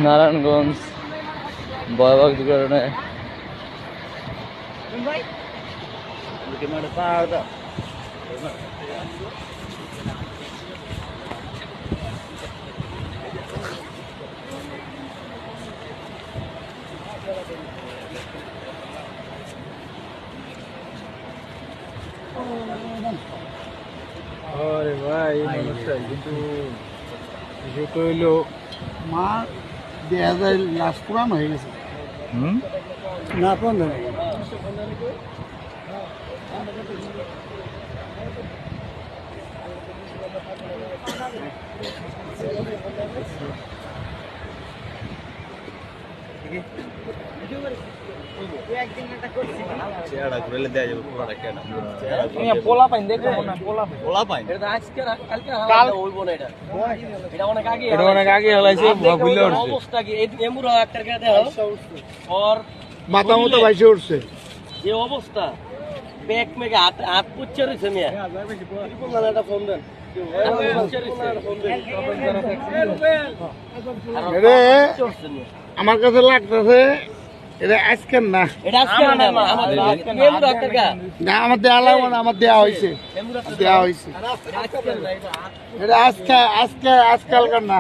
নারায়ণগঞ্জ ভয়াবহ দুর্ঘটনা। আরে ভাই এই মানুষটা কিন্তু বিষয়টা হইলো মা 2000 লাশ পুরান হয়ে গেছে। না কোন পোলা পাইন দেখো না, পোলা পাইন এটা আজকে কালকে কাল হইব না। এটা অনেক আগে হলাইছে ভুলে উঠছে অবস্থা কি এই এমুরা একটা কে দাও और মাথা মতো বাইসে উঠছে যে অবস্থা ব্যাক মেগে হাত পুচ্ছে রইছে মিয়া একটা ফোন দেন আমার কাছে লাগতেছে এটা আজকের না, এটা আজকে না আমাদের এমুরা একটা কা না আমার দেওয়া লাগবে না, আমার দেওয়া হয়েছে দেওয়া হয়েছে। এটা আজকালকার না।